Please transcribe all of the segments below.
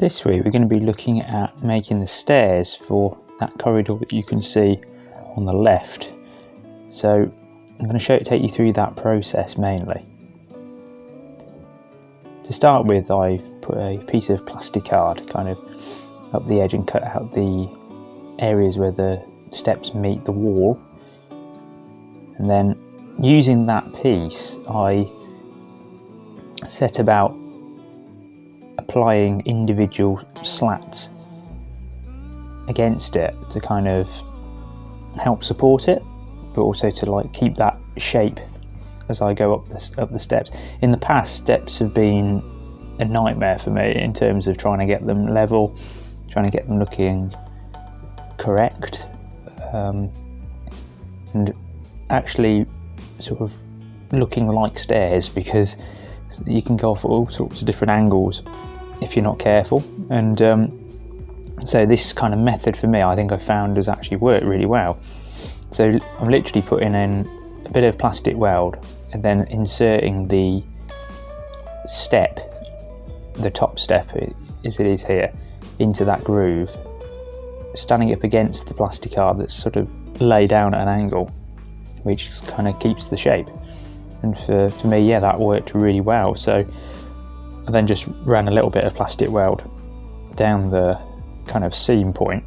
This week we're going to be looking at making the stairs for that corridor that you can see on the left. So I'm going to take you through that process mainly. To start with, I've put a piece of plastic card kind of up the edge and cut out the areas where the steps meet the wall, and then using that piece I set about applying individual slats against it to kind of help support it, but also to keep that shape as I go up the steps. In the past, steps have been a nightmare for me in terms of trying to get them level, trying to get them looking correct, and actually sort of looking like stairs, because you can go off all sorts of different angles if you're not careful. And so this kind of method for me, I think I found has actually worked really well. So I'm literally putting in a bit of plastic weld and then inserting the step, the top step as it is here, into that groove, standing up against the plastic card that's sort of laid down at an angle, which kind of keeps the shape. And for me, yeah, that worked really well. So I then just ran a little bit of plastic weld down the kind of seam point,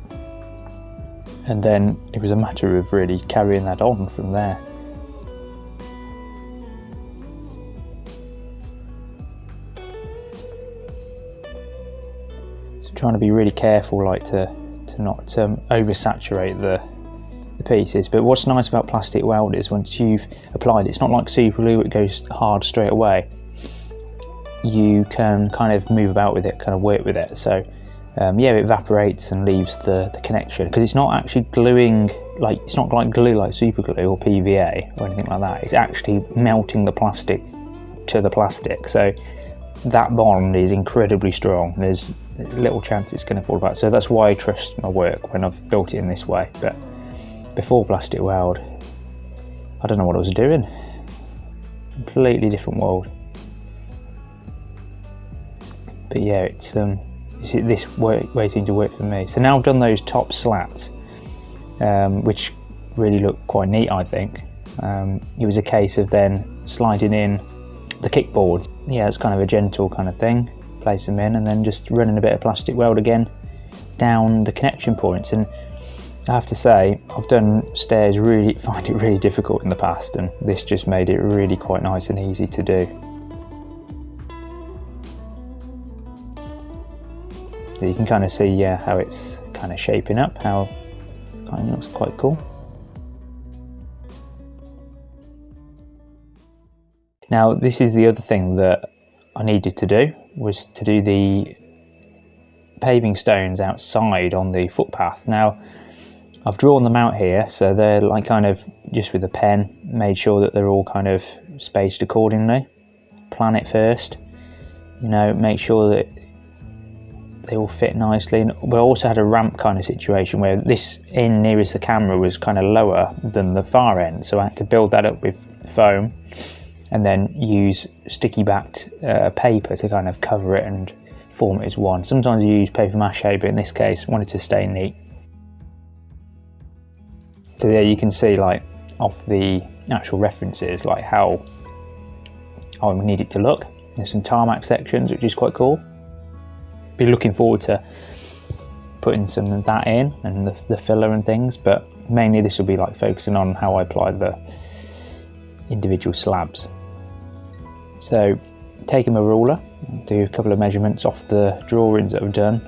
and then it was a matter of really carrying that on from there. So trying to be really careful, to not oversaturate the pieces. But what's nice about plastic weld is once you've applied it, it's not like super glue, it goes hard straight away. You can kind of move about with it, kind of work with it. So yeah, it evaporates and leaves the connection, because it's not actually gluing, it's not like glue like super glue or PVA or anything like that. It's actually melting the plastic to the plastic. So that bond is incredibly strong. There's little chance it's going to fall apart. So that's why I trust my work when I've built it in this way. But before plastic weld, I don't know what I was doing. Completely different world. But yeah, it's this way seemed to work for me. So now I've done those top slats, which really look quite neat, I think. It was a case of then sliding in the kickboards. Yeah, it's kind of a gentle kind of thing. Place them in and then just running a bit of plastic weld again down the connection points. And I have to say, I've done stairs find it really difficult in the past, and this just made it really quite nice and easy to do. So you can kind of see how it's kind of shaping up, how it kind of looks quite cool. Now this is the other thing that I needed to do, was to do the paving stones outside on the footpath. Now I've drawn them out here, so they're kind of just with a pen, made sure that they're all kind of spaced accordingly. Plan it first, make sure that they all fit nicely. And we also had a ramp kind of situation where this end nearest the camera was kind of lower than the far end, so I had to build that up with foam and then use sticky backed paper to kind of cover it and form it as one. Sometimes you use paper mache, but in this case I wanted to stay neat. So there you can see off the actual references how I need it to look. There's some tarmac sections, which is quite cool. Be looking forward to putting some of that in and the filler and things, but mainly this will be focusing on how I apply the individual slabs. So taking my ruler, do a couple of measurements off the drawings that I've done.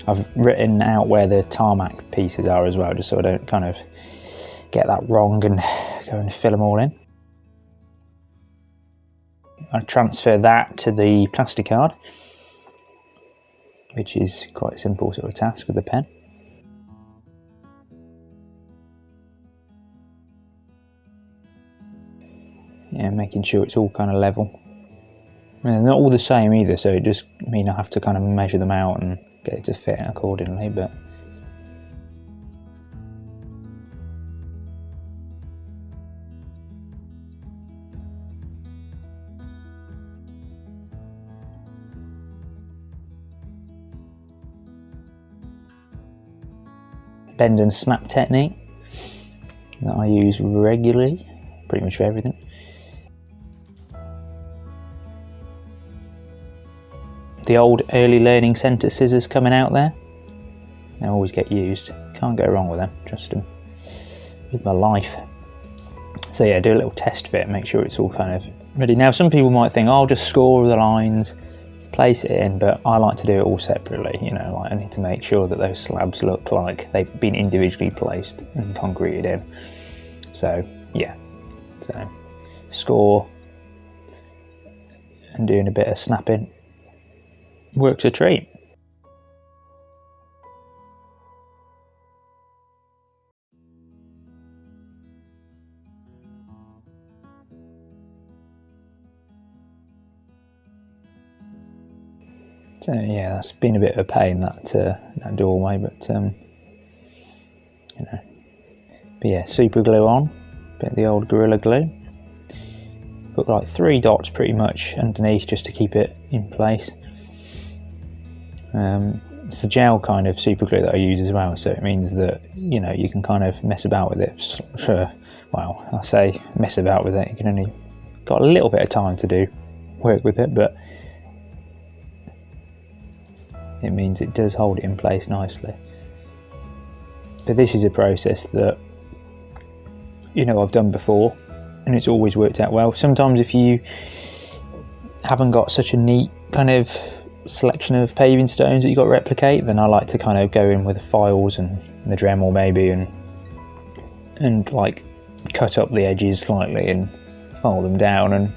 I've written out where the tarmac pieces are as well, just so I don't kind of get that wrong and go and fill them all in. I transfer that to the plastic card, which is quite a simple sort of task with a pen. Yeah, making sure it's all kind of level. And they're not all the same either, so it just means I have to kind of measure them out and get it to fit accordingly. But bend and snap technique that I use regularly, pretty much for everything. The old early learning centre scissors coming out there, they always get used, can't go wrong with them, trust them with my life. So yeah, do a little test fit, make sure it's all kind of ready. Now some people might think, oh, I'll just score the lines, place it in, but I like to do it all separately, you know, like I need to make sure that those slabs look like they've been individually placed and concreted in. So yeah, so score and doing a bit of snapping works a treat. So yeah, that's been a bit of a pain, that doorway, but you know. But yeah, super glue on, bit of the old Gorilla Glue. Put like 3 dots pretty much underneath just to keep it in place. It's the gel kind of super glue that I use as well, so it means that, you know, you can kind of mess about with it for, well, I say mess about with it, you can only got a little bit of time to work with it, but it means it does hold it in place nicely. But this is a process that, you know, I've done before and it's always worked out well. Sometimes if you haven't got such a neat kind of selection of paving stones that you've got to replicate, then I like to kind of go in with the files and the Dremel maybe and like cut up the edges slightly and file them down, and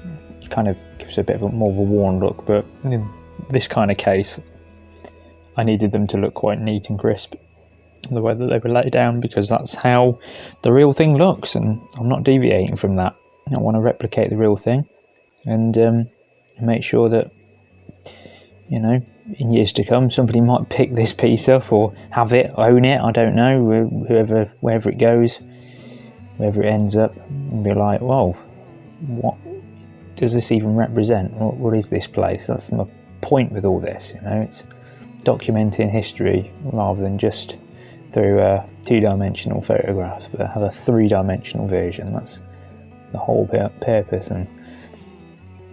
kind of gives a bit of more of a worn look. But in this kind of case, I needed them to look quite neat and crisp, the way that they were laid down, because that's how the real thing looks, and I'm not deviating from that. I want to replicate the real thing and make sure that, you know, in years to come somebody might pick this piece up or have it, own it, I don't know, wherever it goes, wherever it ends up, and be like, whoa, what does this even represent? What is this place? That's my point with all this, you know, it's documenting history rather than just through a 2-dimensional photograph, but have a 3-dimensional version. That's the whole purpose. And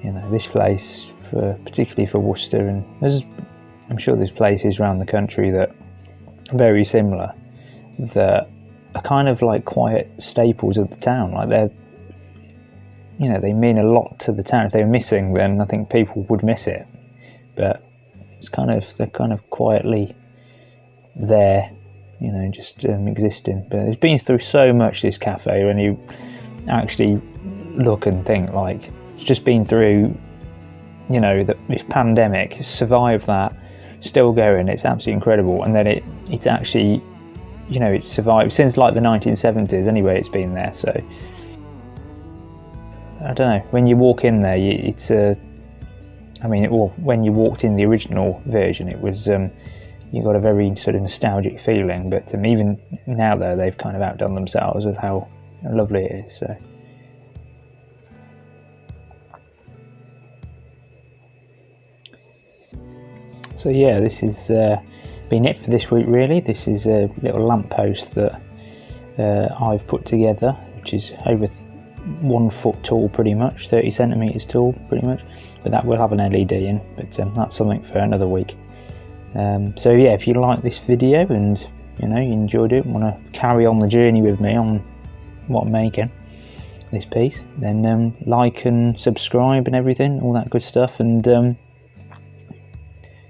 you know, this place, particularly for Worcester, and I'm sure there's places around the country that are very similar, that are kind of like quiet staples of the town. Like they're, you know, they mean a lot to the town. If they were missing, then I think people would miss it. But they're kind of quietly there, you know, just existing. But it's been through so much, this cafe, when you actually look and think, like, it's just been through, you know, this pandemic, survived that, still going, it's absolutely incredible. And then it's actually, you know, it's survived since like the 1970s anyway, it's been there. So I don't know, when you walk in there, it's when you walked in the original version, it was you got a very sort of nostalgic feeling, but even now though, they've kind of outdone themselves with how lovely it is. So yeah, this has been it for this week really. This is a little lamppost that I've put together, which is over 1 foot tall pretty much, 30 centimetres tall pretty much, but that will have an LED in, but that's something for another week. So yeah, if you like this video and you know you enjoyed it, want to carry on the journey with me on what I'm making this piece, then like and subscribe and everything, all that good stuff, and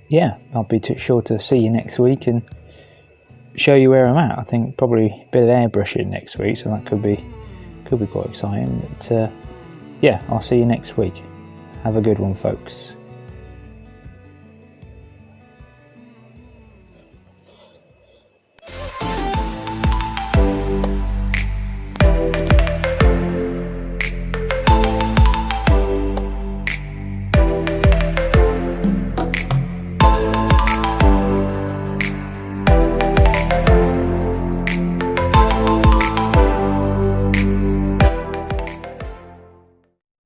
yeah, I'll be sure to see you next week and show you where I'm at. I think probably a bit of airbrushing next week, so that could be quite exciting. But yeah, I'll see you next week. Have a good one, folks.